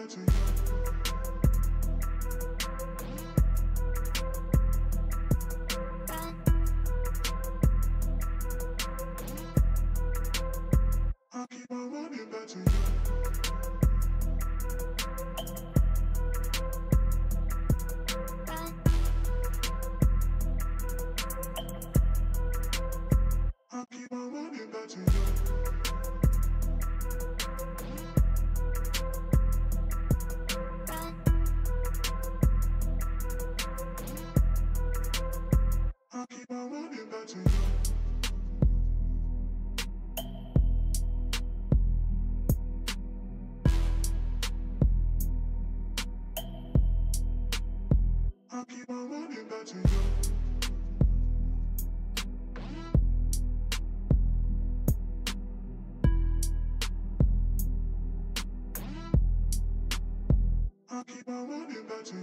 that to you. I'll keep on running back to you. I'll keep on running back to you. I'll keep on running back to you. I'll keep on running back to you. I'll keep on running back to you.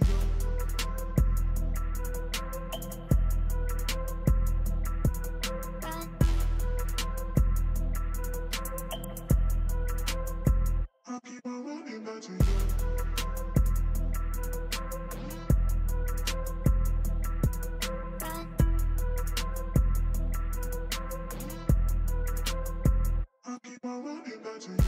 I'll keep on running back to you. I'll keep on running back to you.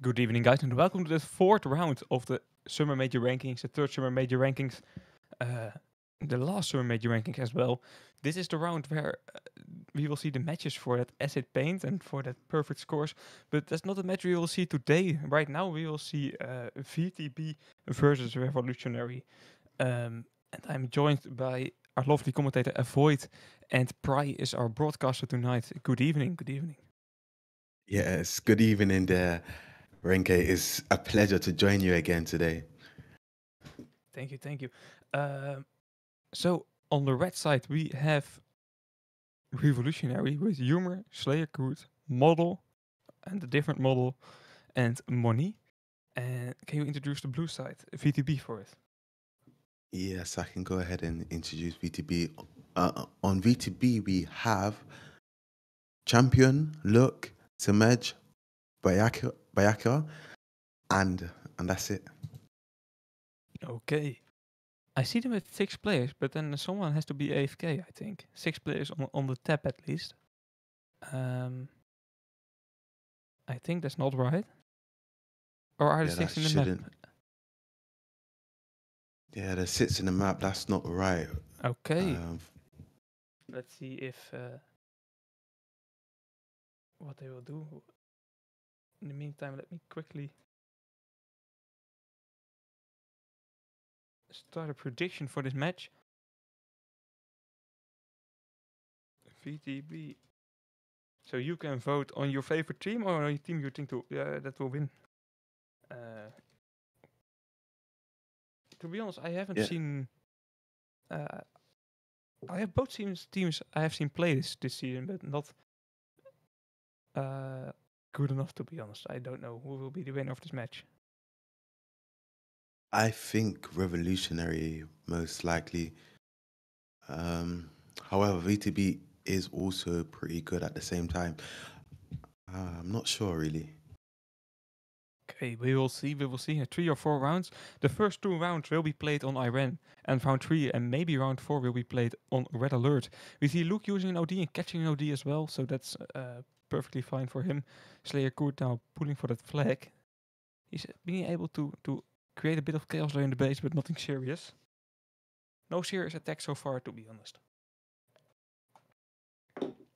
Good evening, guys, and welcome to the fourth round of the Summer Major Rankings, the third Summer Major Rankings, uh, the last Summer Major Rankings as well. This is the round where we will see the matches for that acid paint and for that perfect scores, but that's not the match we will see today. Right now, we will see VTB versus Revolutionary, and I'm joined by our lovely commentator Avoid, and Pry is our broadcaster tonight. Good evening, good evening. Yes, good evening there, Renke. It's a pleasure to join you again today. Thank you, thank you. So on the red side, we have Revolutionary with Humor, Slayer Crude, Model, and a different model, and Money. And can you introduce the blue side, VTB, for us? Yes, I can go ahead and introduce VTB. On VTB, we have Champion, Look, Samej, Bayaka, and that's it. Okay. I see them with 6 players, but then someone has to be AFK, I think. 6 players on the tab at least. Um, I think that's not right. Or are the Yeah, that 6 in the map? shouldn't. Yeah, that sits in the map. That's not right. Okay. Um, Let's see if what they will do. In the meantime, let me quickly start a prediction for this match. VTB. So you can vote on your favorite team or on a team you think that will win. Uh, to be honest, I haven't yeah, seen. Uh, I have both teams I have seen play this season, but not uh, good enough to be honest. I don't know who will be the winner of this match. I think Revolutionary most likely. Um, However, VTB is also pretty good at the same time. I'm not sure really. Okay, we will see. We will see. 3 or 4 rounds. The first 2 rounds will be played on Iran, and round 3 and maybe round 4 will be played on Red Alert. We see Luke using an OD and catching an OD as well, so that's perfectly fine for him. Slayer Kurt now pulling for that flag. He's being able to create a bit of chaos there in the base, but nothing serious. No serious attack so far, to be honest.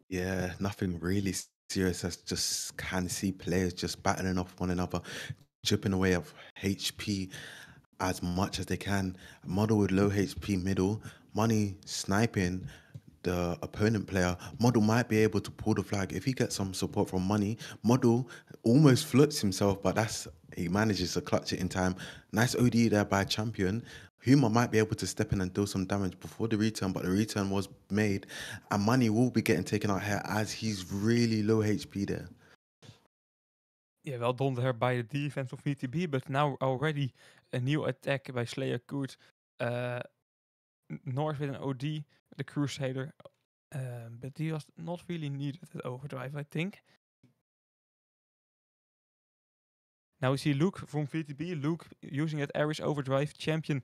Yeah, nothing really serious. I just can see players just battling off one another, chipping away of HP as much as they can. Model with low HP middle, Money sniping the opponent player. Model might be able to pull the flag if he gets some support from Money. Model almost floats himself, but he manages to clutch it in time. Nice OD there by Champion. Huma might be able to step in and do some damage before the return, but the return was made, and Money will be getting taken out here as he's really low HP there. Yeah, well done there by the defense of VTB, but now already a new attack by Slayer Kurt. North with an OD, the Crusader, but he was not really needed at overdrive, I think. Now we see Luke from VTB. Luke using that Irish overdrive. Champion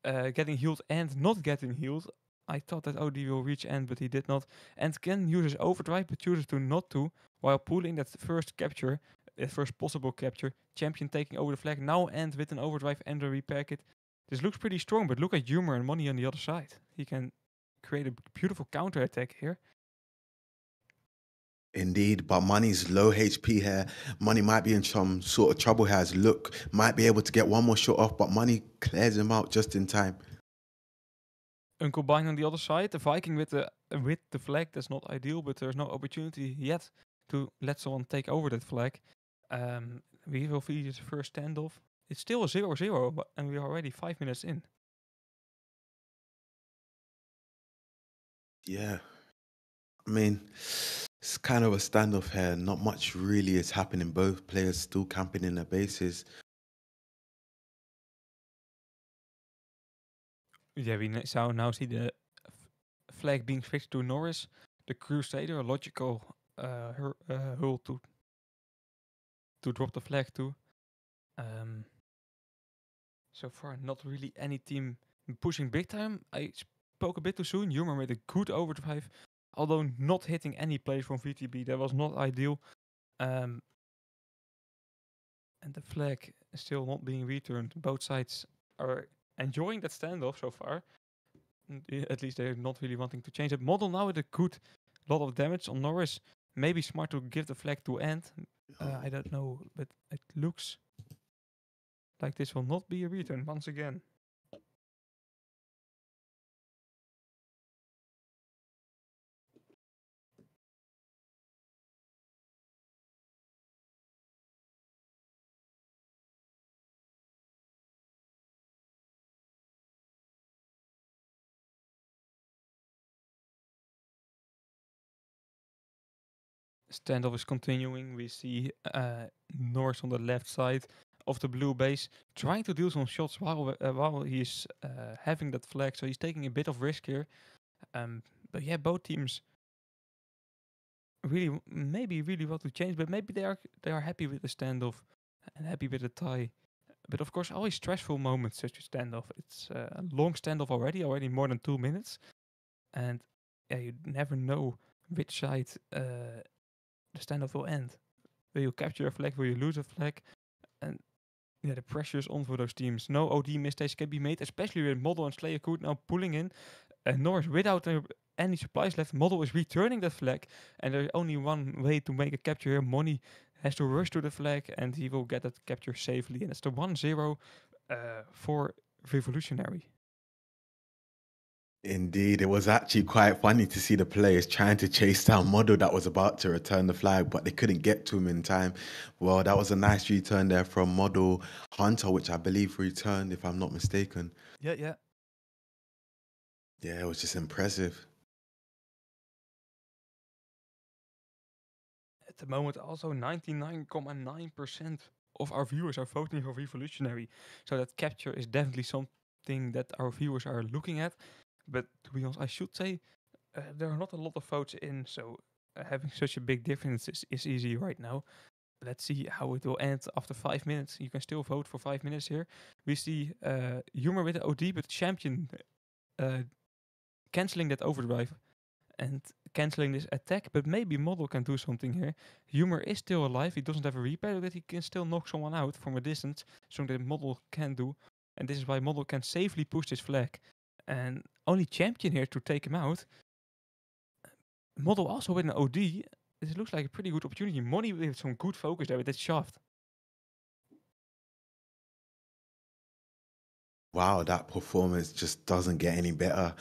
getting healed and not getting healed. I thought that OD will reach end, but he did not. And Ken uses overdrive, but chooses to not to, while pulling that first capture, first possible capture. Champion taking over the flag now and with an overdrive and a repair kit. This looks pretty strong, but look at Humor and Money on the other side. He can create a beautiful counter attack here. Indeed, but Money's low HP here. Money might be in some sort of trouble here as Look might be able to get one more shot off, but Money clears him out just in time. Uncle Bine on the other side, the Viking with the flag, that's not ideal, but there's no opportunity yet to let someone take over that flag. We will feed the first standoff. It's still a 0-0, and we're already 5 minutes in. Yeah. I mean, it's kind of a standoff here. Not much really is happening. Both players still camping in their bases. Yeah, we now see the flag being switched to Norris, the Crusader, a logical hull to drop the flag to. So far, not really any team pushing big time. I spoke a bit too soon. Humor made a good overdrive, although not hitting any players from VTB. That was not ideal. Um, And the flag is still not being returned. Both sides are enjoying that standoff so far. At least they're not really wanting to change it. Model now with a good lot of damage on Norris. Maybe smart to give the flag to end. I don't know, but it looks like this will not be a return once again. Standoff is continuing. We see Norris on the left side of the blue base trying to deal some shots while he's having that flag. So he's taking a bit of risk here. But yeah, both teams maybe really want to change, but maybe they are happy with the standoff and happy with the tie. But of course, always stressful moments such as standoff. It's a long standoff already more than 2 minutes, and yeah, you never know which side the standoff will end. Will you capture a flag? Will you lose a flag? And yeah, the pressure is on for those teams. No OD mistakes can be made, especially with Model and Slayer Coot now pulling in. And Norris, without any supplies left, Model is returning that flag. And there's only one way to make a capture here. Money has to rush to the flag, and he will get that capture safely. And it's the 1-0 for Revolutionary. Indeed, it was actually quite funny to see the players trying to chase down Model that was about to return the flag, but they couldn't get to him in time. Well, that was a nice return there from Model Hunter, which I believe returned, if I'm not mistaken. Yeah. Yeah, it was just impressive. At the moment, also 99.9% of our viewers are voting for Revolutionary. So that capture is definitely something that our viewers are looking at. But to be honest, I should say there are not a lot of votes in, so having such a big difference is easy right now. Let's see how it will end after 5 minutes. You can still vote for 5 minutes here. We see Humor with the OD, but Champion canceling that overdrive and canceling this attack, but maybe Model can do something here. Humor is still alive. He doesn't have a repair, but he can still knock someone out from a distance, something that Model can do. And this is why Model can safely push this flag. And only Champion here to take him out. Model also with an OD. This looks like a pretty good opportunity. Money with some good focus there with that shaft. Wow, that performance just doesn't get any better.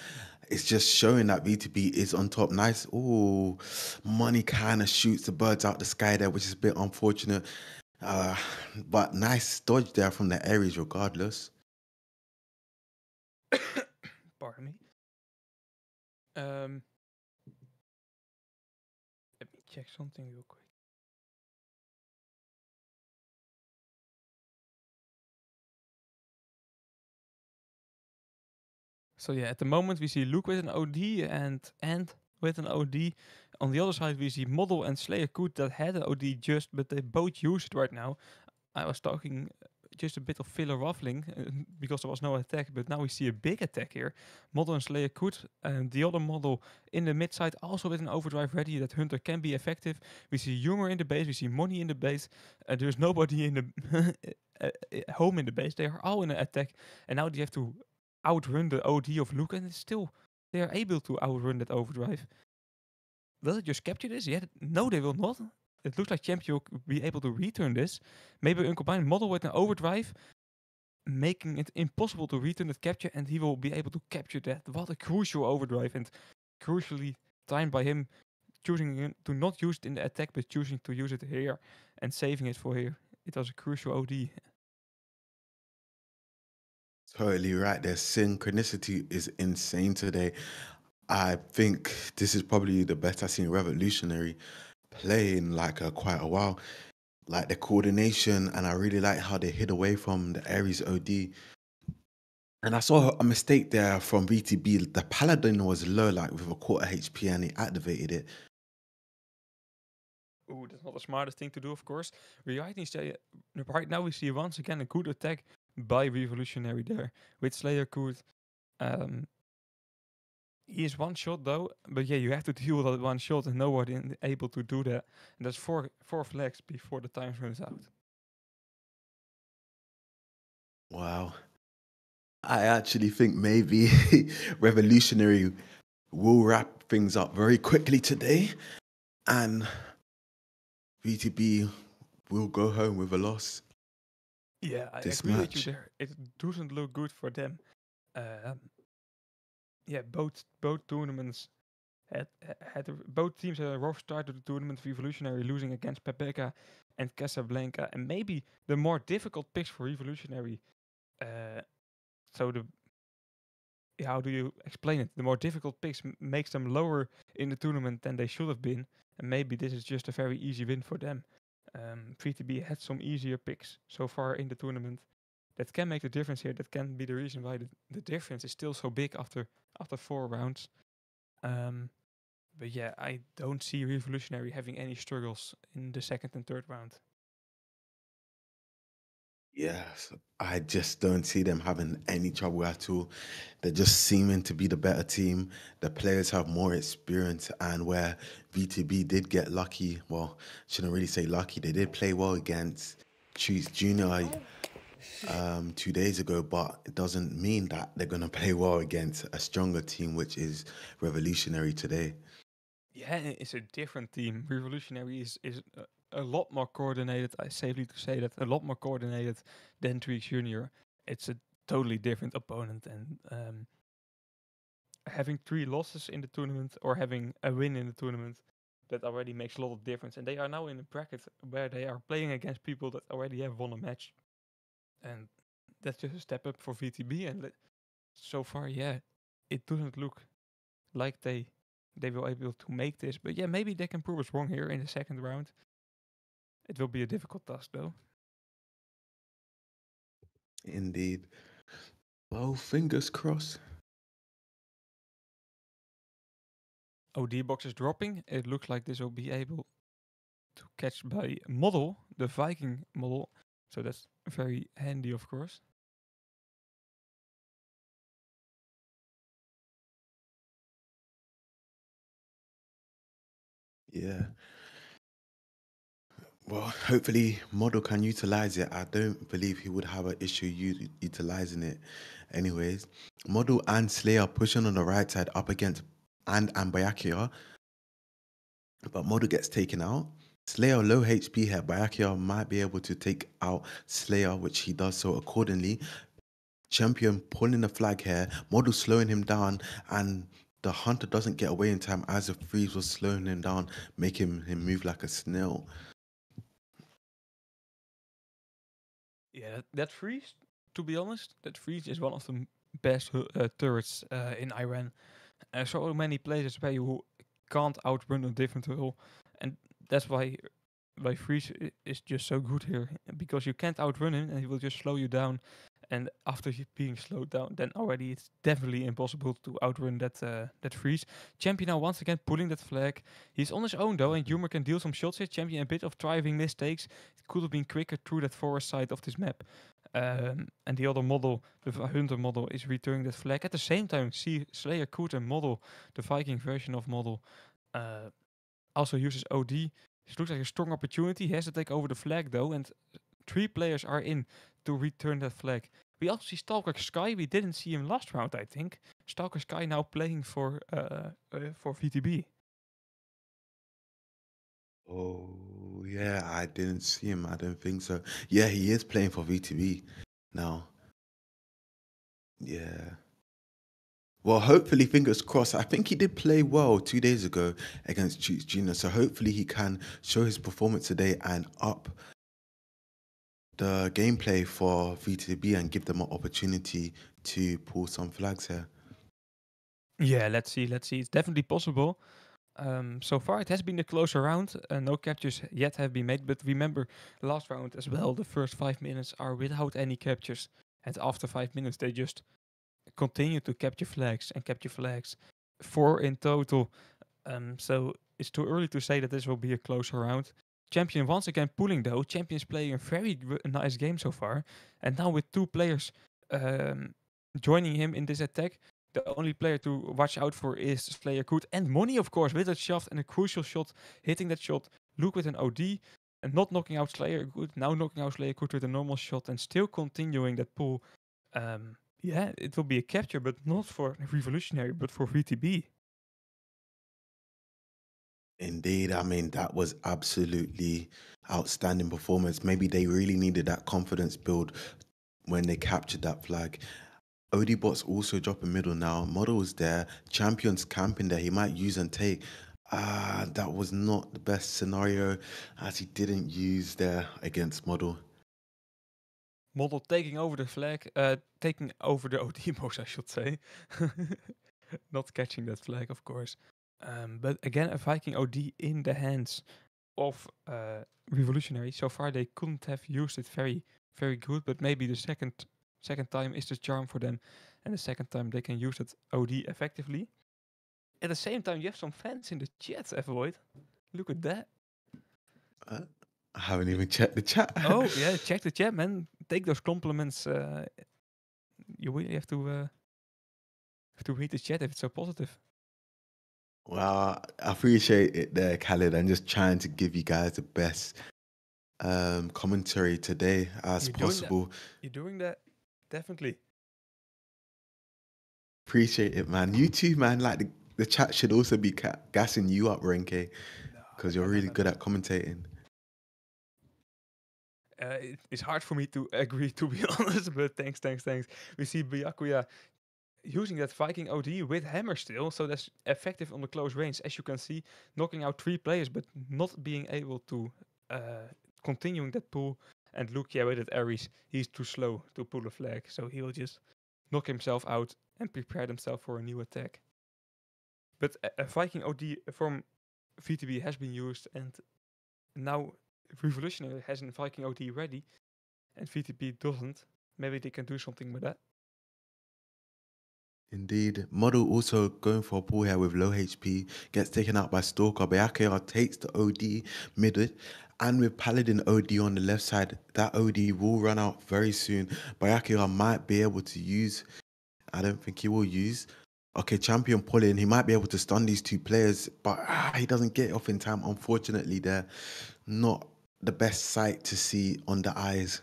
It's just showing that VTB is on top. Nice. Ooh, Money kind of shoots the birds out the sky there, which is a bit unfortunate. But nice dodge there from the Aries regardless. Pardon me. Let me check something real quick. So yeah, at the moment we see Luke with an OD and with an OD. On the other side we see Model and Slayer Coot that had an OD just, but they both use it right now. I was talking just a bit of filler waffling because there was no attack, but now we see a big attack here. Model and Slayer Coot, and the other Model in the mid side also with an overdrive ready that Hunter can be effective. We see Humor in the base, we see Money in the base. There's nobody in the home in the base. They are all in an attack, and now they have to outrun the OD of Luke, and it's still they are able to outrun that overdrive. Will they just capture this? Yeah, no, they will not. It looks like Champion will be able to return this. Maybe a combined Model with an overdrive, making it impossible to return that capture, and he will be able to capture that. What a crucial overdrive, and crucially timed by him choosing to not use it in the attack, but choosing to use it here and saving it for here. It was a crucial OD. Totally right. Their synchronicity is insane today. I think this is probably the best I've seen Revolutionary play in like quite a while. Like the coordination, and I really like how they hid away from the Ares OD. And I saw a mistake there from VTB. The Paladin was low, like with a quarter HP, and he activated it. Ooh, that's not the smartest thing to do, of course. Right now we see once again a good attack by Revolutionary there with Slayer Coot. He is one shot though, but yeah, you have to deal with that one shot, and nobody able to do that. And that's four flags before the time runs out. Wow. I actually think maybe Revolutionary will wrap things up very quickly today, and VTB will go home with a loss Yeah, I this agree with you match. there. It doesn't look good for them. Um, yeah, both tournaments both teams had a rough start to the tournament. Revolutionary losing against Pepeka and Casablanca, and maybe the more difficult picks for Revolutionary. Uh, so the how do you explain it? The more difficult picks makes them lower in the tournament than they should have been, and maybe this is just a very easy win for them. 3TB had some easier picks so far in the tournament. That can make the difference here. That can be the reason why the difference is still so big after 4 rounds. Um, but yeah, I don't see Revolutionary having any struggles in the second and third round. Yes, I just don't see them having any trouble at all. They're just seeming to be the better team. The players have more experience, and where VTB did get lucky, well, shouldn't really say lucky. They did play well against Chiefs Junior 2 days ago, but it doesn't mean that they're gonna play well against a stronger team, which is Revolutionary today. Yeah, it's a different team. Revolutionary is a lot more coordinated. I safely to say that a lot more coordinated than Tweaks Junior. It's a totally different opponent, and having 3 losses in the tournament or having a win in the tournament, that already makes a lot of difference. And they are now in a bracket where they are playing against people that already have won a match, and that's just a step up for VTB. And so far, yeah, it doesn't look like they will able to make this. But yeah, maybe they can prove us wrong here in the second round. It will be a difficult task though. Indeed. Well, fingers crossed. OD box is dropping. It looks like this will be able to catch by model, the Viking model. So that's very handy, of course. Yeah. Well, hopefully Model can utilize it. I don't believe he would have an issue utilizing it anyways. Model and Slayer pushing on the right side up against and Bayakia, but Model gets taken out. Slayer low HP here. Bayakia might be able to take out Slayer, which he does so accordingly. Champion pulling the flag here. Model slowing him down, and the Hunter doesn't get away in time as the freeze was slowing him down, making him move like a snail. Yeah, that freeze, to be honest, that freeze is one of the best turrets in Iran. So many places where you can't outrun a different hull, and that's why freeze is just so good here, because you can't outrun him and he will just slow you down. And after you being slowed down, then already it's definitely impossible to outrun that freeze. Champion now once again pulling that flag. He's on his own though, and Humor can deal some shots here. Champion a bit of driving mistakes. It could have been quicker through that forest side of this map. And the other model, the Hunter model, is returning that flag. At the same time, see Slayer could and model, the Viking version of model, also uses OD. This looks like a strong opportunity. He has to take over the flag though, and 3 players are in to return that flag. We also see Stalker Sky. We didn't see him last round, I think. Stalker Sky now playing for VTB. Oh, yeah, I didn't see him. I don't think so. Yeah, he is playing for VTB now. Yeah. Well, hopefully, fingers crossed. I think he did play well 2 days ago against Chiefs Junior. So hopefully he can show his performance today and up the gameplay for VTB and give them an opportunity to pull some flags here. Yeah, let's see. Let's see. It's definitely possible. So far, it has been a closer round. No captures yet have been made, but remember, last round as well, the first 5 minutes are without any captures. And after 5 minutes, they just continue to capture flags and capture flags. 4 in total. So it's too early to say that this will be a closer round. Champion once again pulling though. Champion's playing a very nice game so far. And now with 2 players joining him in this attack, the only player to watch out for is Slayer Koot and Money, of course, with that shot and a crucial shot, hitting that shot. Luke with an OD. And not knocking out Slayer good, now knocking out Slayer good with a normal shot and still continuing that pull. Yeah, it will be a capture, but not for Revolutionary, but for VTB. Indeed, I mean that was absolutely outstanding performance. Maybe they really needed that confidence build when they captured that flag. OD also dropping middle now. Model was there. Champions camping there. He might use and take. That was not the best scenario as he didn't use there against Model. Model taking over the flag, taking over the OD most, I should say. Not catching that flag, of course. But again, a Viking OD in the hands of Revolutionary. So far, they couldn't have used it very, very good. But maybe the second time is the charm for them, and the second time they can use that OD effectively. At the same time, you have some fans in the chat, Avoid. Look at that. I haven't even checked the chat. Oh, yeah, check the chat, man. Take those compliments. You really have to read the chat if it's so positive. Well, I appreciate it there, Khaled. I'm just trying to give you guys the best commentary today as possible. You're doing that, definitely. Appreciate it, man. You too, man. Like the chat should also be gassing you up, Renke, because you're really good at commentating. It's hard for me to agree, to be honest, but thanks. We see Byakuya using that Viking OD with hammer still, so that's effective on the close range, as you can see, knocking out 3 players, but not being able to continuing that pull. And look, yeah, with that Ares, he's too slow to pull a flag, so he will just knock himself out and prepare himself for a new attack. But a Viking OD from VTB has been used, and now Revolutionary has a Viking OD ready, and VTB doesn't. Maybe they can do something with that. Indeed. Model also going for a pull here with low HP, gets taken out by Stalker. Byakuya takes the OD mid, and with Paladin OD on the left side, that OD will run out very soon. Byakuya might be able to use, I don't think he will use. Okay, champion pulling, he might be able to stun these 2 players, but he doesn't get it off in time. Unfortunately, they're not the best sight to see on the eyes.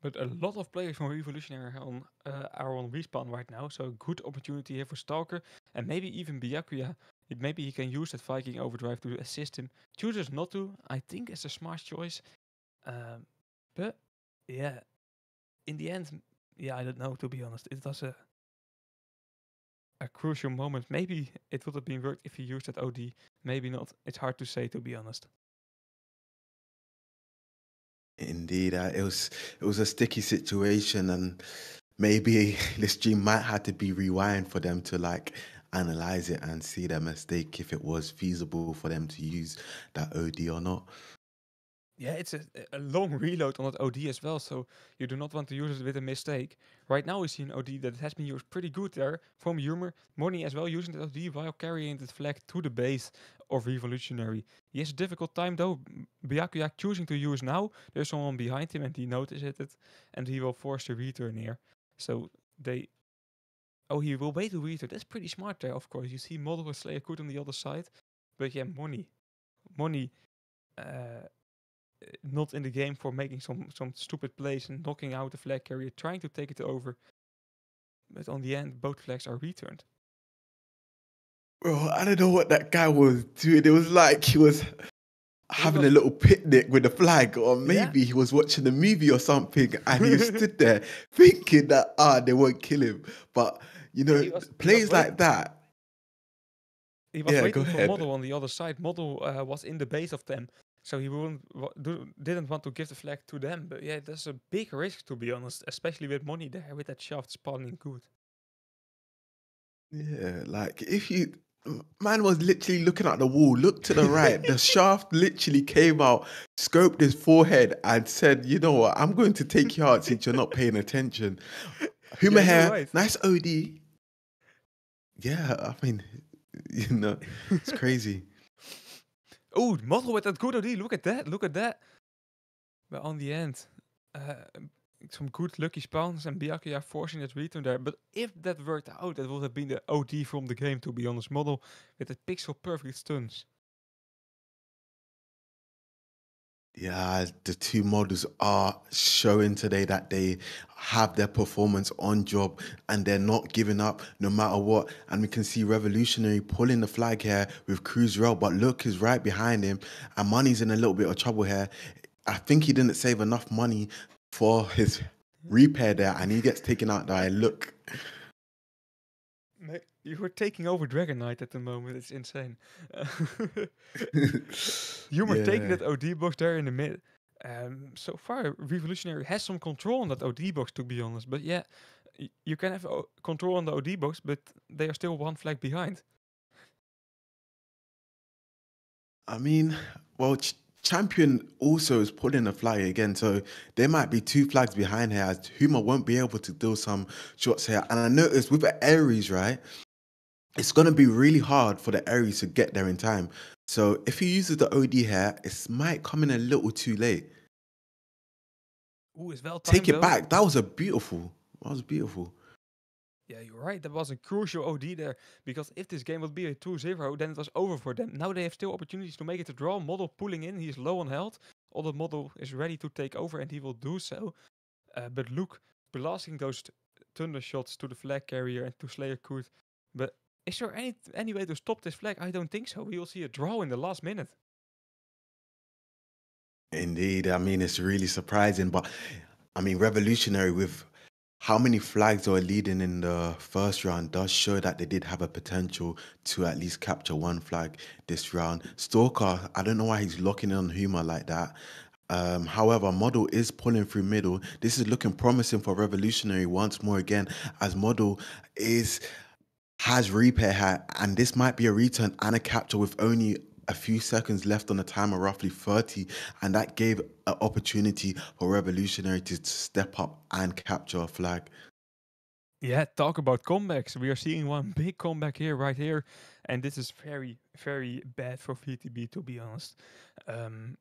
But a lot of players from Revolutionary are on respawn right now, so a good opportunity here for Stalker, and maybe even Byakuya. Maybe he can use that Viking overdrive to assist him. Chooses not to. I think it's a smart choice. But yeah, in the end, yeah, I don't know, to be honest. It was a crucial moment. Maybe it would have been worked if he used that OD. Maybe not. It's hard to say, to be honest. Indeed, it was a sticky situation, and maybe the stream might have to be rewind for them to like analyze it and see their mistake if it was feasible for them to use that OD or not. Yeah, it's a long reload on that OD as well, so you do not want to use it with a mistake. Right now we see an OD that has been used pretty good there from Humor. Money as well, using the OD while carrying the flag to the base of Revolutionary. He has a difficult time though. Byakuya choosing to use now. There's someone behind him and he notices it, and he will force the return here. So they... Oh, he will wait to return. That's pretty smart there, of course. You see Model with Slayer good on the other side. But yeah, Money... not in the game for making some stupid plays and knocking out the flag carrier, trying to take it over. But on the end, both flags are returned. Bro, I don't know what that guy was doing. It was like he was having a little picnic with the flag, or maybe he was watching a movie or something, and he stood there thinking that they won't kill him. But you know, plays like that. He was waiting for Model on the other side. Model was in the base of them, so he didn't want to give the flag to them. But yeah, that's a big risk, to be honest, especially with Money there, with that shaft spawning good. Yeah, like if you... Man was literally looking at the wall, looked to the right, the shaft literally came out, scoped his forehead and said, you know what, I'm going to take you out since you're not paying attention. Humor hair, right. Nice OD. Yeah, I mean, you know, it's crazy. Oh, Model with that good OD, look at that. But on the end, some good lucky spawns and Byakuya forcing that return there. But if that worked out, that would have been the OD from the game, to be honest. Model with the pixel perfect stuns. Yeah, the two models are showing today that they have their performance on job and they're not giving up no matter what. And we can see Revolutionary pulling the flag here with Cruiserell, but look, is right behind him, and Money's in a little bit of trouble here. I think he didn't save enough money for his repair there, and he gets taken out there. Look, You were taking over Dragon Knight at the moment. It's insane. You were taking yeah. that OD box there in the mid. So far, Revolutionary has some control on that OD box, to be honest. But yeah, you can have control on the OD box, but they are still one flag behind. I mean, well, Champion also is pulling a flag again, so there might be two flags behind here as Huma won't be able to do some shots here. And I noticed with the Aries, right, it's going to be really hard for the Aries to get there in time. So if he uses the OD here, it might come in a little too late. Ooh, it's well Take timed it though. back. That was a beautiful. That was beautiful. Yeah, you're right. That was a crucial OD there. Because if this game would be a 2-0, then it was over for them. Now they have still opportunities to make it a draw. Model pulling in. He's low on health. Although Model is ready to take over and he will do so. But Luke blasting those thunder shots to the flag carrier and to Slayer Kurt. But is there any way to stop this flag? I don't think so. We will see a draw in the last minute. Indeed. I mean, it's really surprising, but I mean, Revolutionary with how many flags they were leading in the first round does show that they did have a potential to at least capture one flag this round. Stalker, I don't know why he's locking in on Huma like that. However, Model is pulling through middle. This is looking promising for Revolutionary once more again, as Model has repair hat, and this might be a return and a capture with only a few seconds left on the timer, roughly 30, and that gave an opportunity for Revolutionary to step up and capture a flag. Yeah, talk about comebacks. We are seeing one big comeback here, right here. And this is very, very bad for VTB, to be honest. Um,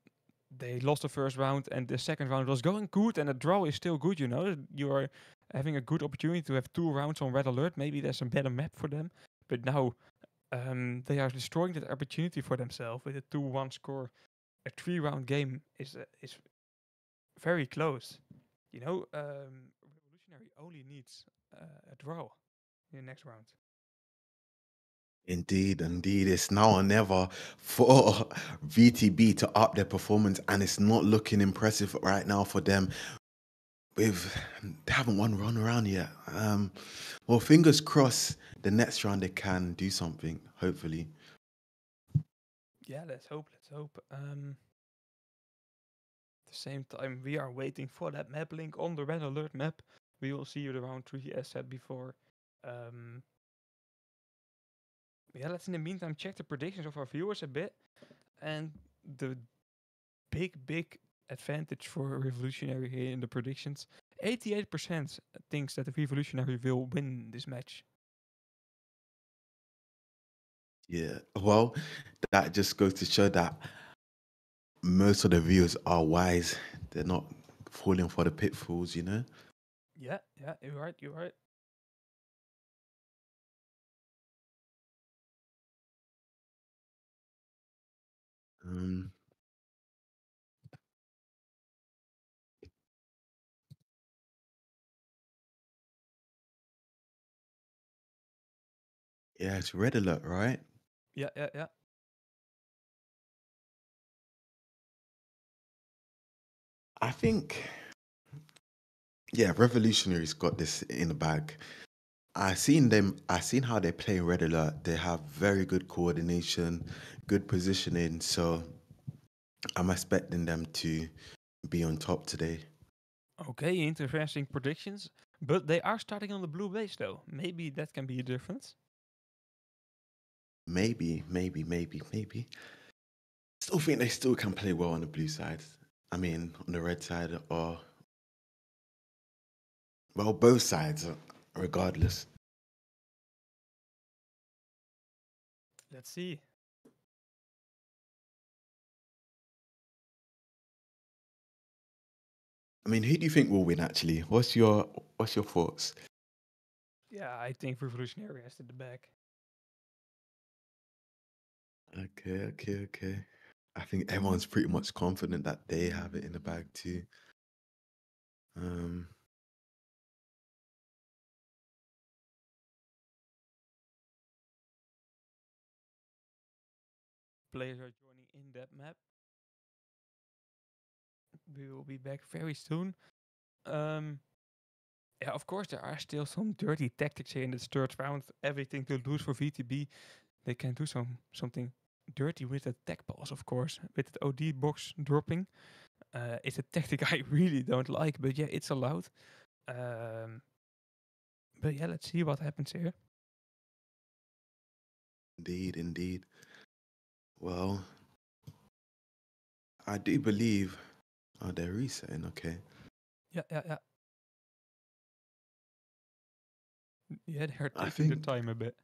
they lost the first round, and the second round was going good, and the draw is still good, you know. You are having a good opportunity to have 2 rounds on red alert. Maybe there's a better map for them. But now they are destroying that opportunity for themselves with a 2-1 score. A 3-round game is very close. You know, Revolutionary only needs a draw in the next round. Indeed, indeed. It's now or never for VTB to up their performance, and it's not looking impressive right now for them. They haven't won run around yet. Well, fingers crossed the next round they can do something, hopefully. Yeah, let's hope. Let's hope. At the same time, we are waiting for that map link on the red alert map. We will see you the round 3, as said before. Um, yeah, let's in the meantime check the predictions of our viewers a bit. And the big advantage for Revolutionary here in the predictions. 88% thinks that the Revolutionary will win this match. Yeah. Well, that just goes to show that most of the viewers are wise. They're not falling for the pitfalls, you know? Yeah, you're right, you're right. Um, yeah, it's red alert, right? Yeah. I think, yeah, Revolutionaries got this in the bag. I seen how they play red alert. They have very good coordination, good positioning. So I'm expecting them to be on top today. Okay, interesting predictions. But they are starting on the blue base though. Maybe that can be a difference. Maybe. Still think they still can play well on the blue side. I mean, on the red side, or well, both sides, regardless. Let's see. I mean, who do you think will win? Actually, what's your thoughts? Yeah, I think Revolutionary has the back. Okay. I think everyone's pretty much confident that they have it in the bag too. Um, Players are joining in that map. We will be back very soon. Um, yeah, of course, there are still some dirty tactics here in this third round. Everything to lose for VTB. They can do something dirty with the tech balls, of course, with the OD box dropping. It's a tactic I really don't like, but yeah, it's allowed. Um, but yeah, let's see what happens here. indeed, indeed. Well, I do believe. Oh, they're resetting. Okay. Yeah. Yeah, they're I taking their think. time a bit.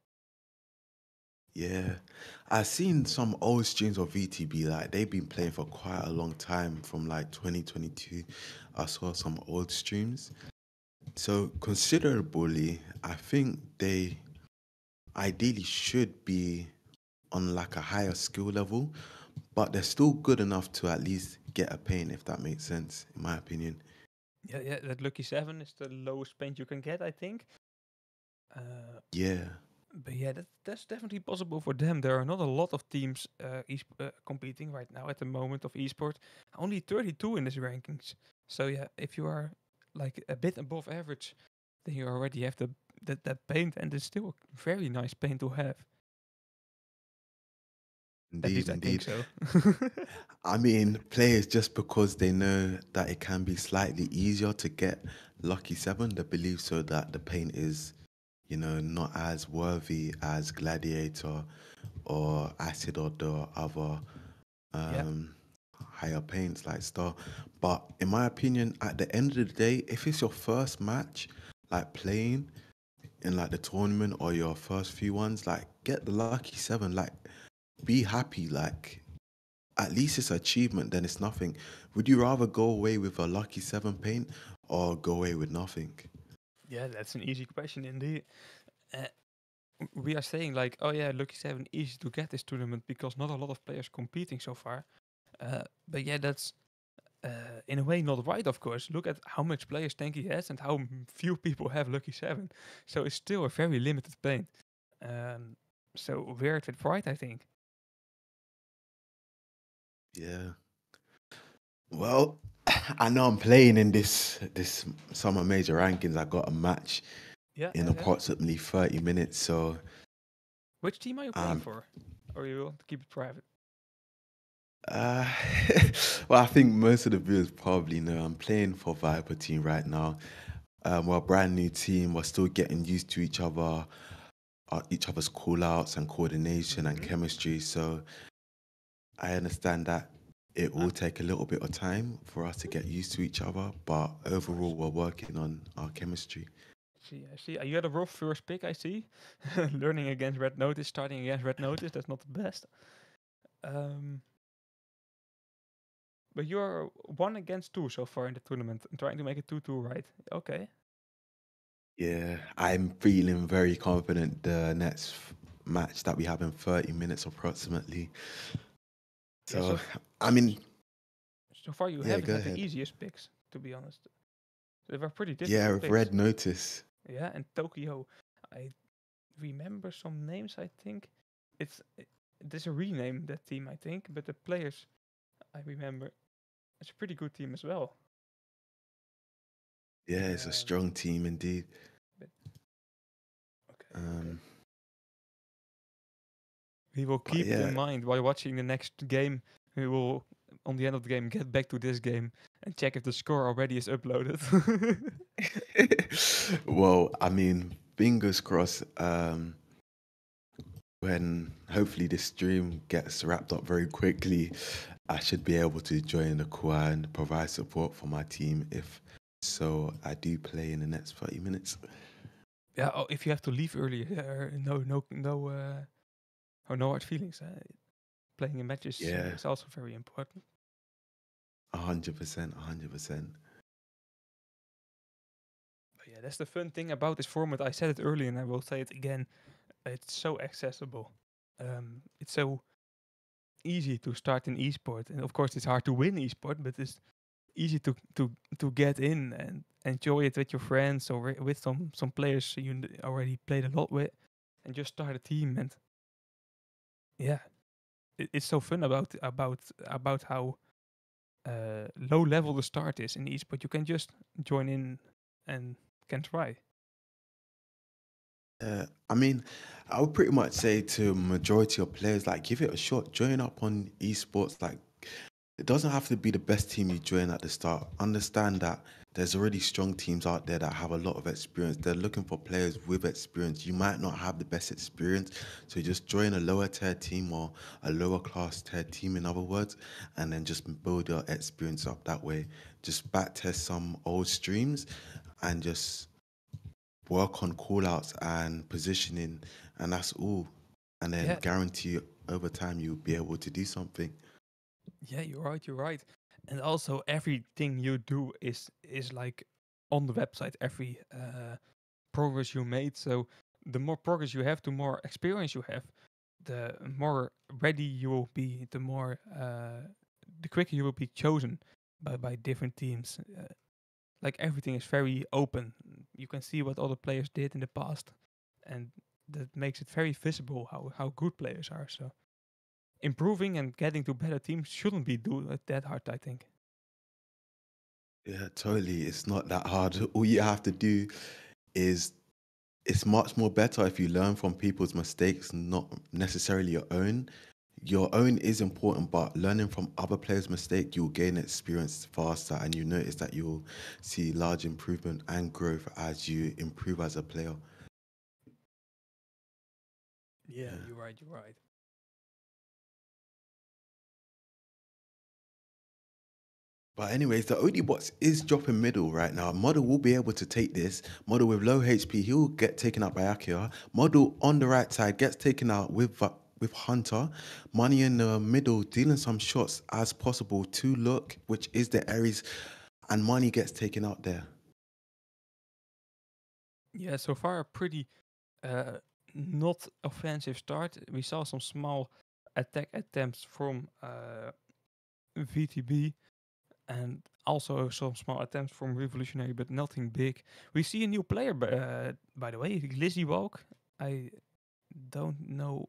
Yeah, I've seen some old streams of VTB. Like they've been playing for quite a long time, from like 2022. I saw some old streams. So considerably, I think they ideally should be on like a higher skill level, but they're still good enough to at least get a paint, if that makes sense, in my opinion. Yeah, that lucky 7 is the lowest paint you can get, I think. Yeah, But yeah, that's definitely possible for them. There are not a lot of teams competing right now at the moment of esport. Only 32 in this rankings. So yeah, if you are like a bit above average, then you already have that paint, and it's still a very nice paint to have. At indeed, least I think indeed. so. I mean, players just because they know that it can be slightly easier to get Lucky Seven, they believe so that the paint is, not as worthy as Gladiator or Acid or the other Yeah, um, higher paints like Star. But in my opinion, at the end of the day, if it's your first match, like playing in like the tournament or your first few ones, like get the Lucky Seven, like be happy, like at least it's achievement, then it's nothing. Would you rather go away with a lucky 7 paint or go away with nothing? yeah, that's an easy question indeed. Uh, we are saying like, oh yeah, lucky 7 easy to get this tournament because not a lot of players competing so far. But yeah, that's in a way not right, of course. Look at how much players Tanky has and how few people have Lucky 7. So it's still a very limited paint. Um, so weird with right, I think. Yeah. Well, I know I'm playing in this summer major rankings. I got a match in Yeah. approximately 30 minutes. So Which team are you playing um for? Or you want to keep it private? uh well, I think most of the viewers probably know I'm playing for Viper team right now. We're a brand new team. We're still getting used to each other's call outs and coordination and Mm-hmm. chemistry. So I understand that it will take a little bit of time for us to get used to each other, but Of course. overall, we're working on our chemistry. I see. You had a rough first pick, I see. Learning against Red Notice, starting against Red Notice, that's not the best. Um, but you're 1 against 2 so far in the tournament and trying to make it 2-2, right? Okay. Yeah, I'm feeling very confident the next match that we have in 30 minutes approximately. Yeah, So, I mean, so far you yeah, haven't go had the ahead. easiest picks, to be honest. They were pretty Yeah, difficult with picks. Red Notice. Yeah, and Tokyo. I remember some names, I think. There's a rename, that team, I think, but the players I remember. It's a pretty good team as well. Yeah, it's a Um, strong team indeed. but okay. Um, We will but keep it in yeah, mind while watching the next game. We will, on the end of the game, get back to this game and check if the score already is uploaded. well, I mean, fingers crossed. When hopefully this stream gets wrapped up very quickly, I should be able to join the call and provide support for my team. If so, I do play in the next 30 minutes. Yeah, oh, if you have to leave early, no hard feelings. Playing a match Yeah, is also very important. 100%, 100%. But yeah, that's the fun thing about this format. I said it earlier, and I will say it again. It's so accessible. It's so easy to start in esport, and of course it's hard to win esport, but it's easy to get in and enjoy it with your friends or with some players you already played a lot with, and just start a team. And yeah, it's so fun about how low level the start is in esport. You can just join in and can try. I mean, I would pretty much say to majority of players, like give it a shot, join up on esports. Like it doesn't have to be the best team you join at the start. Understand that there's already strong teams out there that have a lot of experience. They're looking for players with experience. You might not have the best experience, so you just join a lower tier team or a lower class tier team, in other words, and then just build your experience up that way. Just back test some old streams and just work on call outs and positioning, and that's all. And then Yeah, guarantee over time you'll be able to do something. yeah, you're right. You're right. And also, everything you do is like on the website. Every progress you made. So the more progress you have, the more experience you have, the more ready you will be. The quicker you will be chosen by different teams. Like everything is very open. You can see what other players did in the past, and that makes it very visible how good players are. So improving and getting to better teams shouldn't be that hard, I think. Yeah, totally. It's not that hard. All you have to do is it's much more better if you learn from people's mistakes, not necessarily your own. Your own is important, but learning from other players' mistake, you'll gain experience faster and you notice that you'll see large improvement and growth as you improve as a player. Yeah, Yeah. you're right. You're right. But anyways, the OD box is dropping middle right now. Model will be able to take this. Model with low HP, he'll get taken out by Akira. Model on the right side gets taken out with Hunter. Money in the middle, dealing some shots as possible to look, which is the Ares, and Money gets taken out there. Yeah, so far a pretty uh, not offensive start. We saw some small attack attempts from VTB and also some small attempts from Revolutionary, but nothing big. We see a new player, by the way, Glizzy Walk. I don't know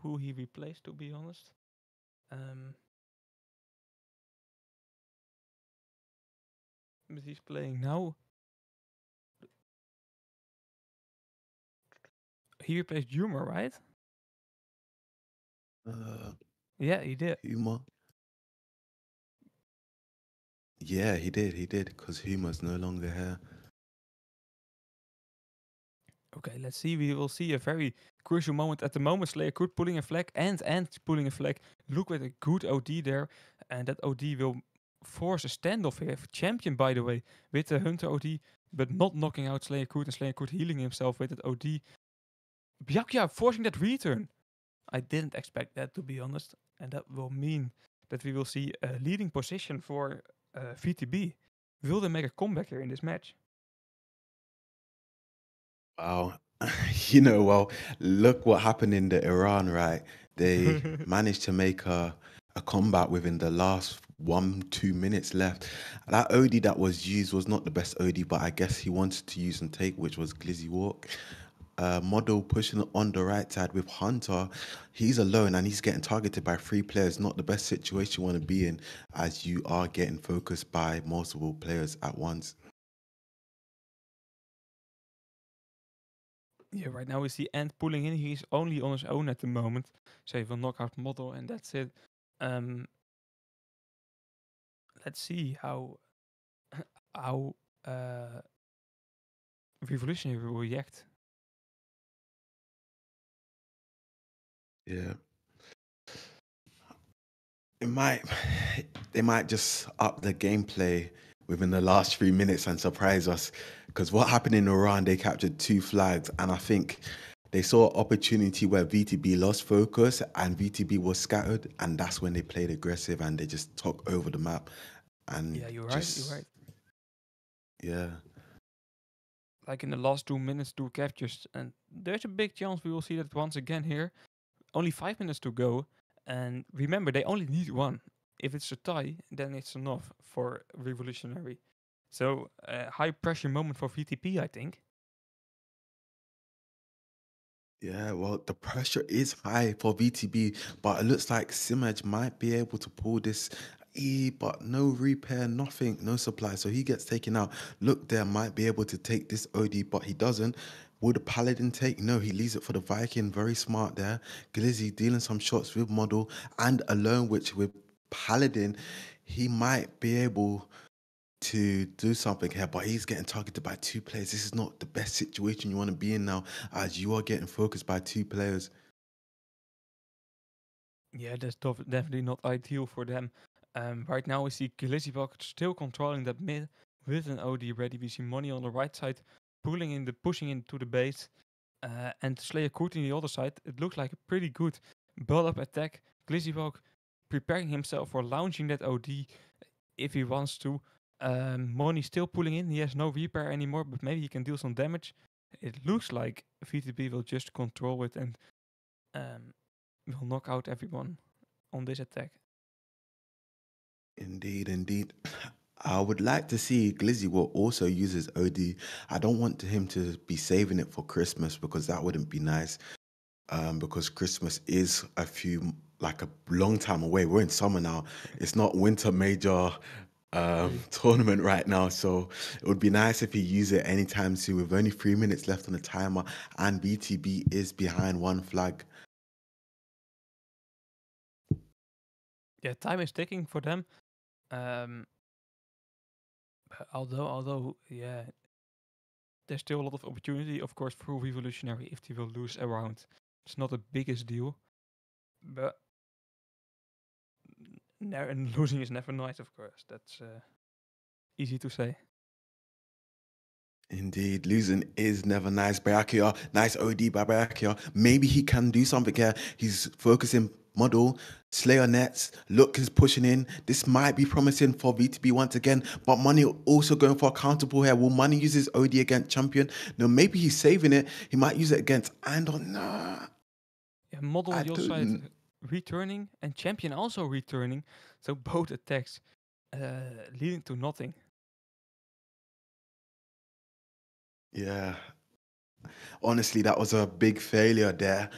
who he replaced, to be honest. Um, but he's playing now. He replaced Humor, right? Uh, Yeah, he did. Humor. Yeah, he did, because Humor's no longer here. Okay, let's see. We will see a very crucial moment at the moment. Slayer Kurt pulling a flag and pulling a flag. Look at a good OD there. And that OD will force a standoff here. Champion, by the way, with the Hunter OD, but not knocking out Slayer Kurt, and Slayer Kurt healing himself with that OD. Byakuya forcing that return. I didn't expect that, to be honest. And that will mean that we will see a leading position for VTB. Will they make a comeback here in this match? Wow. Well, look what happened in the Iran, right? They managed to make a comeback within the last 1-2 minutes left. That OD that was used was not the best OD, but I guess he wanted to use and take, which was Glizzy Walk. Model pushing on the right side with Hunter. He's alone and he's getting targeted by 3 players. Not the best situation you want to be in, as you are getting focused by multiple players at once. Yeah, right now we see Ant pulling in. He's only on his own at the moment. So he will knock out Model and that's it. Um, let's see how uh, Revolutionary will react. Yeah. It might they might just up the gameplay within the last 3 minutes and surprise us. Because what happened in Iran, they captured 2 flags, and I think they saw an opportunity where VTB lost focus and VTB was scattered, and that's when they played aggressive and they just took over the map and Yeah, you're right. You're just right. yeah. Like in the last 2 minutes, 2 captures, and there's a big chance we will see that once again here. Only 5 minutes to go, And remember, they only need one. If it's a tie, then it's enough for Revolutionary. So, high pressure moment for VTP, I think. Yeah, well, the pressure is high for VTB, but it looks like Simaj might be able to pull this. But no repair, nothing, no supply. So he gets taken out. Look, there might be able to take this OD, but he doesn't. Will the Paladin take? No, he leaves it for the Viking. Very smart there. Glizzy dealing some shots with Model and alone, which with Paladin, he might be able to do something here, but he's getting targeted by two players. This is not the best situation you want to be in now, as you are getting focused by two players. Yeah, that's definitely not ideal for them. Right now, we see Glizzybuck still controlling that mid with an OD ready. We see Money on the right side, pushing into the base, and Slayer Kurt on the other side. It looks like a pretty good build-up attack. Glizzybuck preparing himself for launching that OD if he wants to. Money still pulling in. He has no repair anymore, but maybe he can deal some damage. It looks like VTB will just control it and um, will knock out everyone on this attack. Indeed, indeed. I would like to see Glizzy will also use his OD. I don't want him to be saving it for Christmas because that wouldn't be nice. Because Christmas is like a long time away. We're in summer now. It's not winter major Agree. tournament right now. So it would be nice if he used it anytime soon. With only 3 minutes left on the timer, and BTB is behind one flag. Yeah, time is ticking for them. Um, although, yeah, there's still a lot of opportunity, of course, for Revolutionary if they will lose a round. It's not the biggest deal, but and losing is never nice, of course. That's easy to say. Indeed, losing is never nice. Byakuya, nice OD by Byakuya. Maybe he can do something here. He's focusing model, Slayer nets. Look, he's pushing in. This might be promising for VTB once again, but Money also going for a counterpull here. Will Money use his OD against Champion? No, maybe he's saving it. He might use it against Andon. Nah, Yeah, model I on your side don't. returning and champion also returning, so both attacks leading to nothing. Yeah, honestly, that was a big failure there.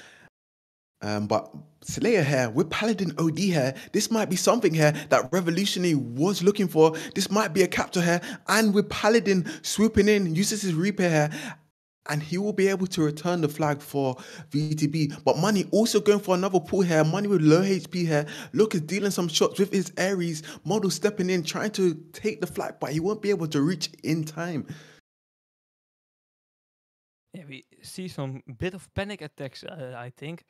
But Slayer here with Paladin OD here, this might be something here that Revolutionary was looking for. This might be a capture here, and with Paladin swooping in, uses his repair here, and he will be able to return the flag for VTB. But Money also going for another pull here. Money with low HP here. Look, is dealing some shots with his Ares. Model stepping in, trying to take the flag, but he won't be able to reach in time. Yeah, we see some bit of panic attacks, I think,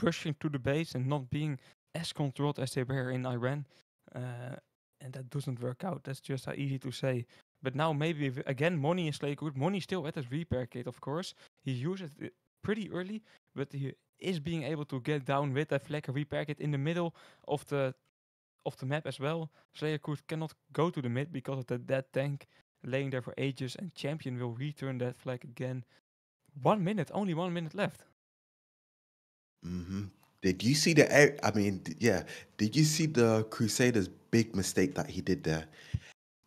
rushing to the base and not being as controlled as they were in Iran. Uh, and that doesn't work out. That's just easy to say. But now maybe again, Money is like good. Money still at his repair kit, of course. He uses it pretty early, but he is being able to get down with that flag repair kit in the middle of the map as well. Slayer Kurt cannot go to the mid because of the dead tank laying there for ages, and Champion will return that flag again. 1 minute, only 1 minute left. hmm Did you see I mean, yeah. Did you see the Crusaders' big mistake that he did there?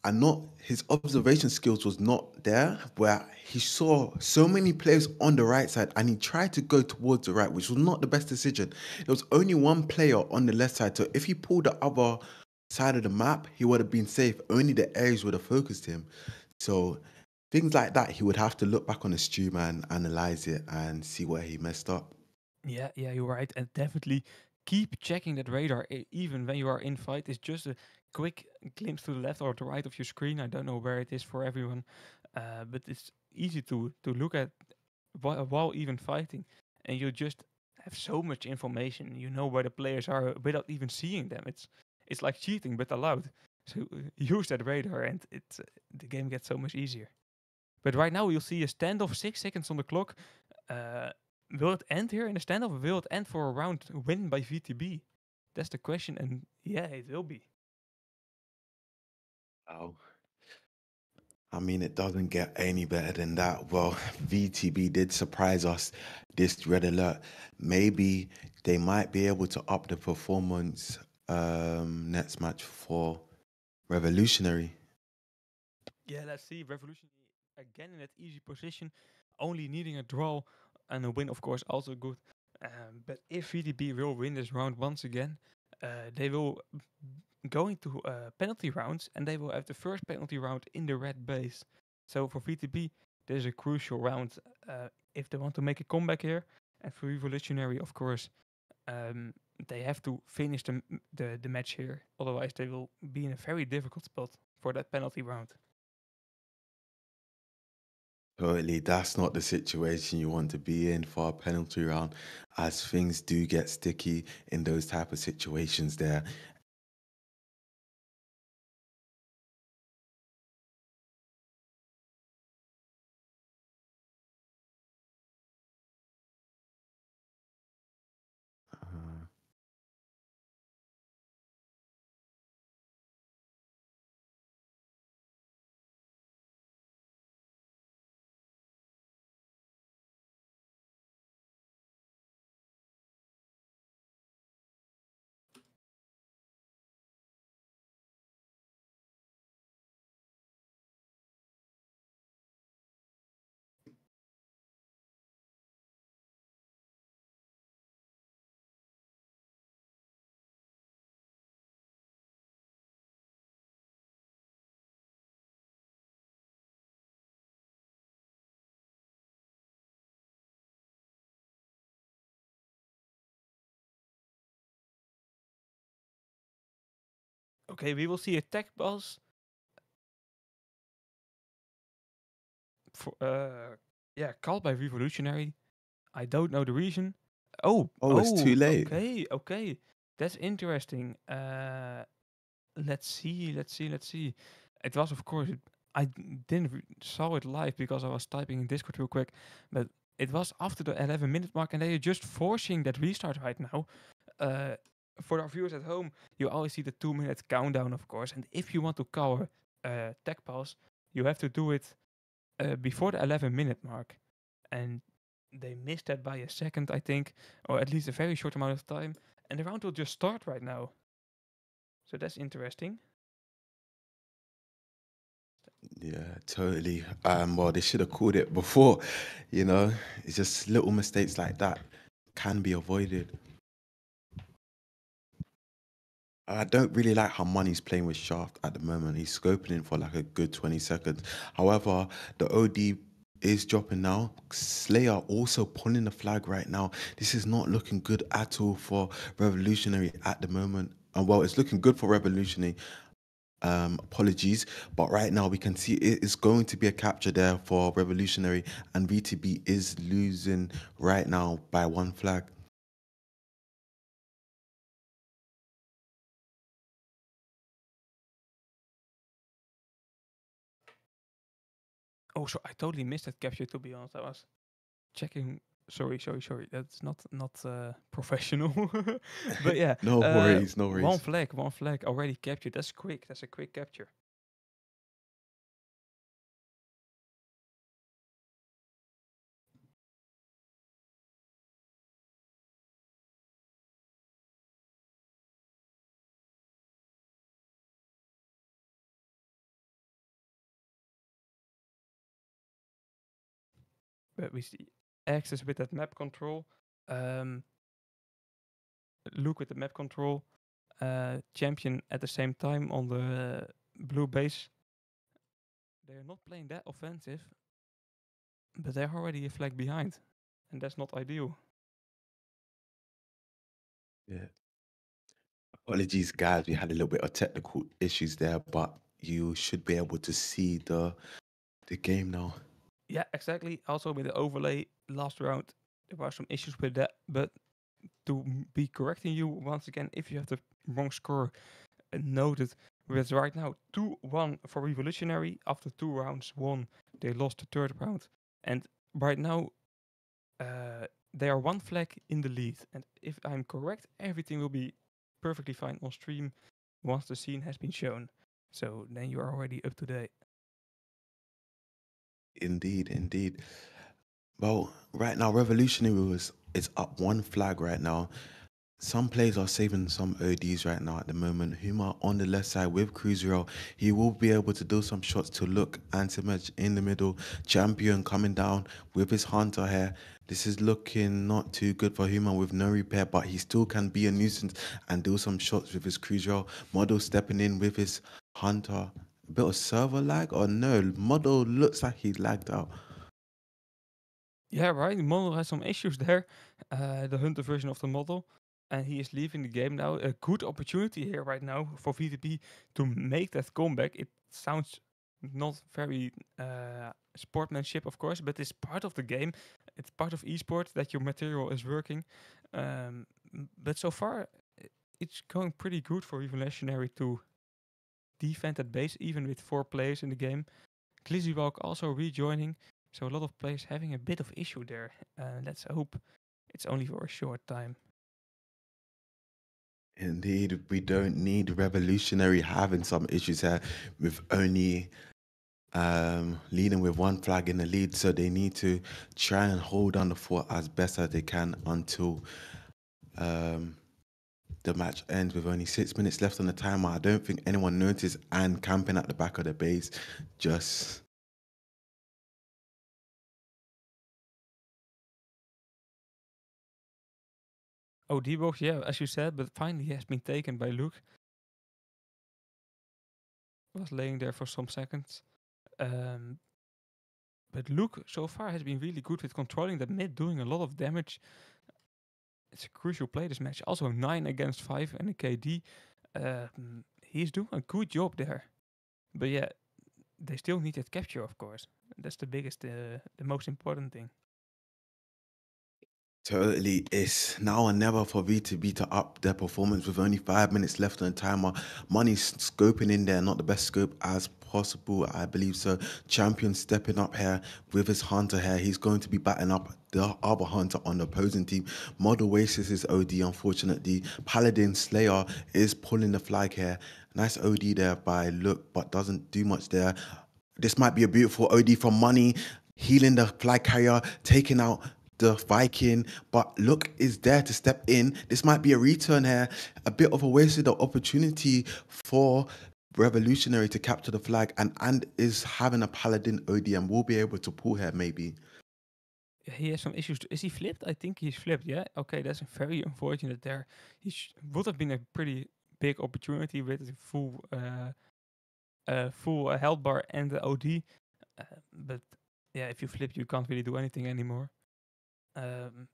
And not his observation skills was not there, where he saw so many players on the right side and he tried to go towards the right, which was not the best decision. There was only one player on the left side, so if he pulled the other side of the map, he would have been safe. Only the areas would have focused him. So things like that, he would have to look back on the stream and analyze it and see where he messed up. Yeah, you're right. And definitely keep checking that radar even when you are in fight. It's just a quick glimpse to the left or the right of your screen. I don't know where it is for everyone, but it's easy to look at while even fighting, and you just have so much information. You know where the players are without even seeing them. It's like cheating, but allowed. So use that radar, and the game gets so much easier. But right now you'll see a standoff, 6 seconds on the clock. Uh, will it end here in a standoff? Or will it end for a round win by VTB? That's the question, and yeah, it will be. Oh. I mean, it doesn't get any better than that. Well, VTB did surprise us this red alert. Maybe they might be able to up the performance next match for Revolutionary. Yeah, let's see. Revolution again in that easy position, only needing a draw and a win, of course, also good. But if VTB will win this round once again, they will go into penalty rounds and they will have the first penalty round in the red base. So for VTB, this is a crucial round if they want to make a comeback here. And for Revolutionary, of course, um, they have to finish the match here. Otherwise, they will be in a very difficult spot for that penalty round. Totally, that's not the situation you want to be in for a penalty round, as things do get sticky in those type of situations there. Uh, Okay, we will see a tech boss for yeah, called by Revolutionary. I don't know the reason. Oh, oh, it's too oh, late. okay, okay. That's interesting. Let's see. It was, of course, I didn't saw it live because I was typing in Discord real quick, but it was after the 11-minute mark, and they are just forcing that restart right now. Uh, for our viewers at home, you always see the 2-minute countdown, of course, and if you want to cover tech pause, you have to do it before the 11-minute mark, and they missed that by a second, I think, or at least a very short amount of time, and the round will just start right now. So that's interesting. Yeah, totally. Well, they should have called it before, you know. It's just little mistakes like that can be avoided. I don't really like how Money's playing with Shaft at the moment. He's scoping in for like a good 20 seconds. However, the OD is dropping now. Slayer also pulling the flag right now. This is not looking good at all for Revolutionary at the moment. And well, it's looking good for Revolutionary. Apologies, but right now we can see it is going to be a capture there for Revolutionary, and VTB is losing right now by one flag. Oh, so I totally missed that capture. To be honest, I was checking. Sorry. That's not professional. But yeah, No worries, no one worries. flag, one flag already captured. That's quick. That's a quick capture. But we see access with that map control. Um, Look with the map control. Champion at the same time on the blue base. They're not playing that offensive, but they're already a flag behind, and that's not ideal. Yeah. Apologies, guys. We had a little bit of technical issues there, but you should be able to see the game now. Yeah, exactly. Also with the overlay last round, there were some issues with that. But to be correcting you once again, if you have the wrong score noted, with right now 2-1 for Revolutionary. After 2 rounds won, they lost the third round, and right now they are one flag in the lead. And if I'm correct, everything will be perfectly fine on stream once the scene has been shown. So then you are already up to date. Indeed, indeed. Well, right now, Revolutionary was is up one flag right now. Some players are saving some ODs right now at the moment. Huma on the left side with Cruiserell. He will be able to do some shots to look anti-match in the middle. Champion coming down with his Hunter here. This is looking not too good for Huma with no repair, but he still can be a nuisance and do some shots with his Cruiserell. Model stepping in with his Hunter. A bit of server lag or no? Model looks like he lagged out. Yeah, right. The model has some issues there. The Hunter version of the model. And he is leaving the game now. A good opportunity here right now for VTB to make that comeback. It sounds not very sportsmanship, of course, but it's part of the game. It's part of esports that your material is working. But so far, it's going pretty good for Revolutionary to defend at base, even with 4 players in the game. Glizzy also rejoining, so a lot of players having a bit of issue there. Let's hope it's only for a short time. Indeed, we don't need Revolutionary having some issues here with only leading with one flag in the lead. So they need to try and hold on the fort as best as they can until um, the match ends with only 6 minutes left on the timer. I don't think anyone noticed and camping at the back of the base. Just Oh, D-Box, yeah, as you said, but finally has been taken by Luke. Was laying there for some seconds. Um, but Luke so far has been really good with controlling that mid, doing a lot of damage. It's a crucial play this match. Also 9 against 5 and a KD. He's doing a good job there. But yeah, they still need that capture, of course. That's the biggest, the most important thing. totally, it's now or never for VTB to up their performance with only 5 minutes left on the timer. Money's scoping in there, not the best scope as possible, I believe so. Champion stepping up here with his Hunter here. He's going to be batting up the other Hunter on the opposing team. Model Oasis is OD, unfortunately. Paladin Slayer is pulling the flag here. Nice OD there by Look, but doesn't do much there. This might be a beautiful OD from Money, healing the flag carrier, taking out the Viking, but Look is there to step in. This might be a return here, a bit of a wasted opportunity for Revolutionary to capture the flag, and is having a Paladin OD and will be able to pull here maybe. He has some issues. Is he flipped? I think he's flipped. Yeah. Okay, that's very unfortunate. There, would have been a pretty big opportunity with a full health bar and the OD. But yeah, if you flip, you can't really do anything anymore. Um,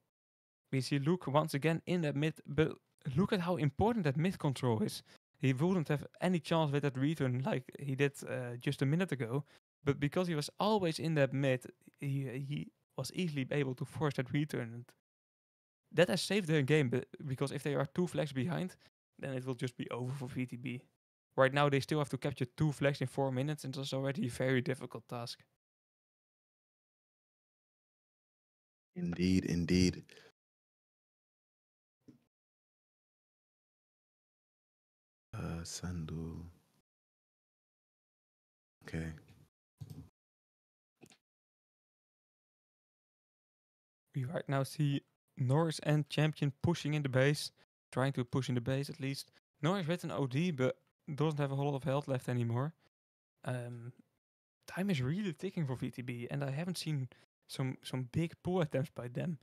we see Luke once again in that mid, but look at how important that mid control is. He wouldn't have any chance with that return like he did just a minute ago. But because he was always in that mid, he was easily able to force that return. And that has saved their game, but because if they are 2 flags behind, then it will just be over for VTB. Right now, they still have to capture 2 flags in 4 minutes, and that's already a very difficult task. Indeed, indeed. Sandu. Okay. We right now see Norris and Champion pushing in the base, trying to push in the base at least. Norris with an OD, but doesn't have a whole lot of health left anymore. Um, Time is really ticking for VTB, and I haven't seen some big pull attempts by them.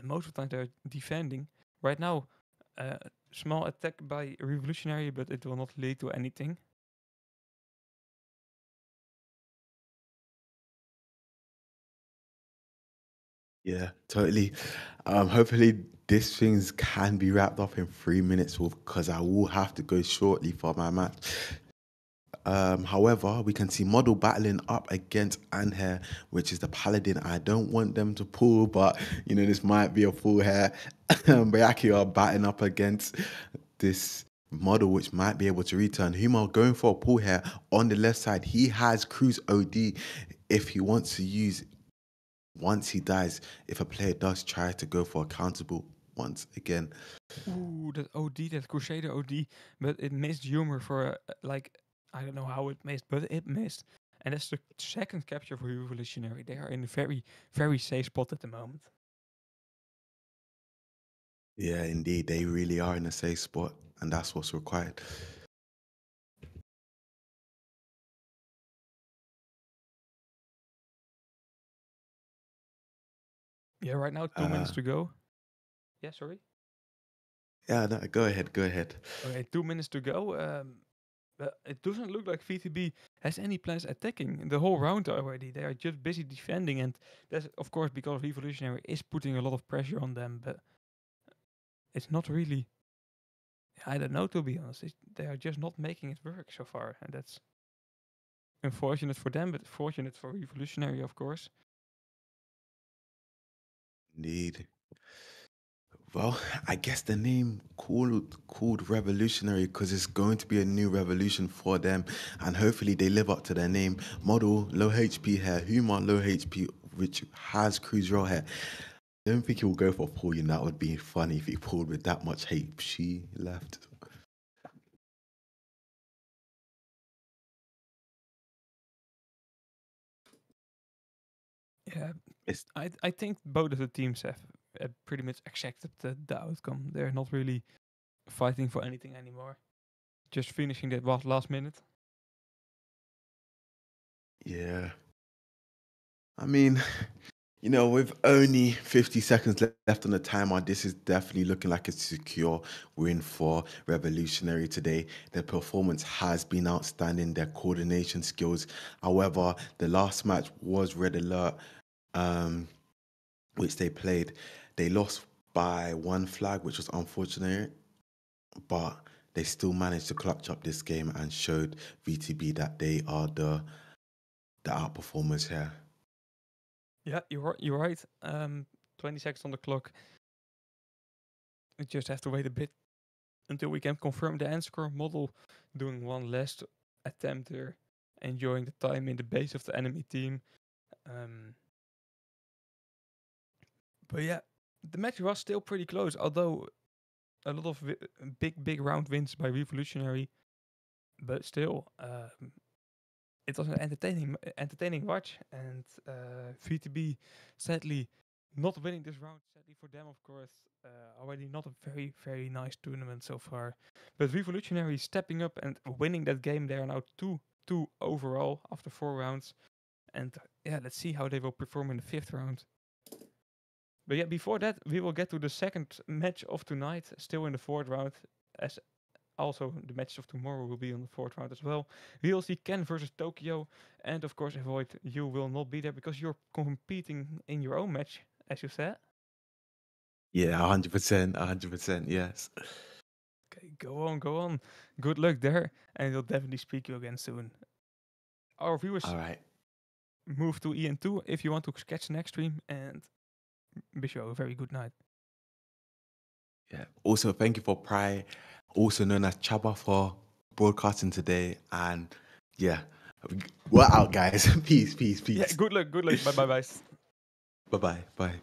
Most of the time they're defending. Right now, small attack by Revolutionary, but it will not lead to anything. Yeah, totally. Hopefully this things can be wrapped up in 3 minutes because I will have to go shortly for my match. However, we can see Model battling up against Anhair, which is the Paladin. I don't want them to pull, but this might be a full hair. Bayaki are batting up against this Model, which might be able to return. Huma going for a pull here on the left side. He has Cruise OD if he wants to use once he dies, if a player does try to go for accountable once again. Ooh, that OD, that Crusader OD, but it missed Humor for like I don't know how it missed, but it missed. And that's the second capture for Revolutionary. They are in a very, very safe spot at the moment. Yeah, indeed, they really are in a safe spot, and that's what's required. Yeah, right now 2 minutes to go. Yeah, sorry. Yeah, no, go ahead, go ahead. Okay, 2 minutes to go. It doesn't look like VTB has any plans attacking the whole round already. They are just busy defending, and that's of course because Revolutionary is putting a lot of pressure on them. But it's not really. I don't know, to be honest. They are just not making it work so far, and that's unfortunate for them, but fortunate for Revolutionary, of course. Indeed. Well, I guess the name called Revolutionary because it's going to be a new revolution for them, and hopefully they live up to their name. Model low HP hair, Huma low HP, which has cruise roll hair. I don't think he will go for Pauline. That would be funny if he pulled with that much HP left. Yeah, It's I think both of the teams have pretty much accepted the outcome. They're not really fighting for anything anymore. Just finishing that last minute. yeah. I mean, with only 50 seconds left on the timer, this is definitely looking like a secure win for Revolutionary today. Their performance has been outstanding, their coordination skills. However, the last match was Red Alert, which they played. They lost by 1 flag, which was unfortunate, but they still managed to clutch up this game and showed VTB that they are the outperformers here. Yeah, you're right. 20 seconds on the clock. We just have to wait a bit until we can confirm the end score. Model doing one last attempt there, enjoying the time in the base of the enemy team. But yeah, the match was still pretty close, although a lot of big round wins by Revolutionary. But still, it was an entertaining watch, and VTB sadly not winning this round. Sadly for them, of course, already not a very nice tournament so far. But Revolutionary stepping up and winning that game. They are now 2-2 overall after 4 rounds, and yeah, let's see how they will perform in the 5th round. But yeah, before that, we will get to the second match of tonight, still in the 4th round, as also the match of tomorrow will be on the 4th round as well. We will see Ken versus Tokyo, and of course, Avoid, you will not be there because you're competing in your own match, as you said. Yeah, 100%, yes. Okay, go on. Good luck there, and we'll definitely speak you again soon. Our viewers, All right. move to EN2 if you want to catch the next stream, and wish you a very good night. Yeah. Also, thank you for Pry, also known as Chaba, for broadcasting today. And yeah, we're out, guys. Peace. Yeah, good luck. Bye. Bye.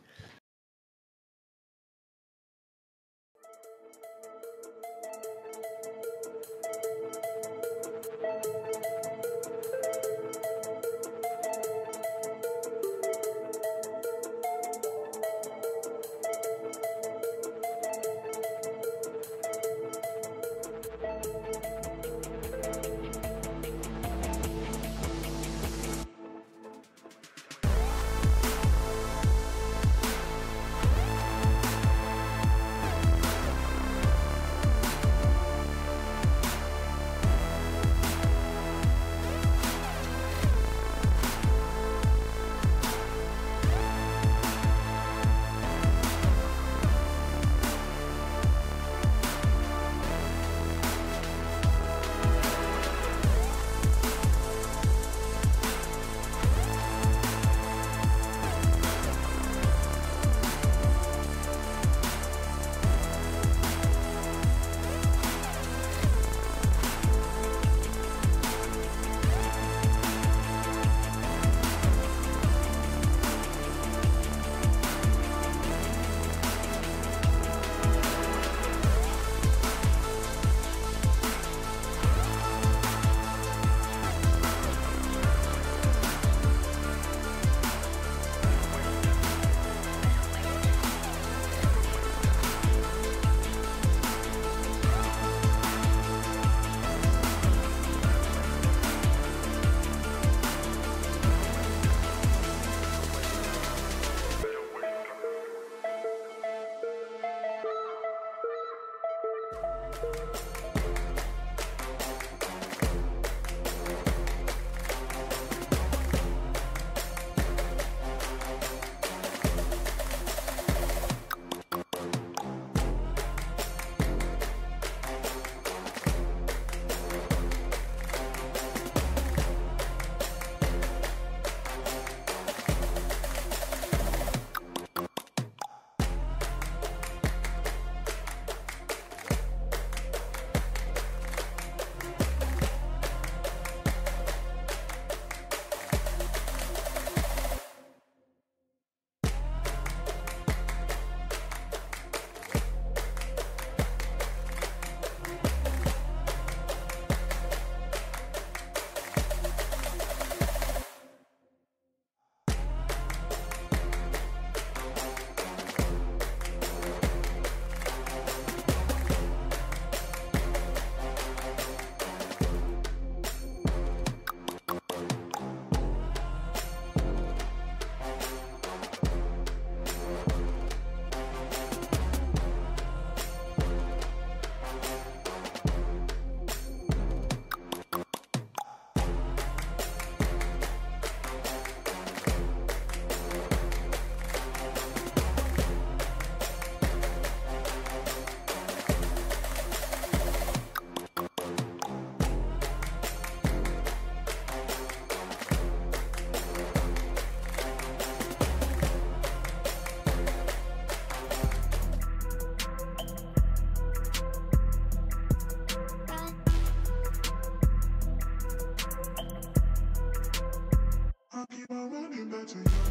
better, yeah.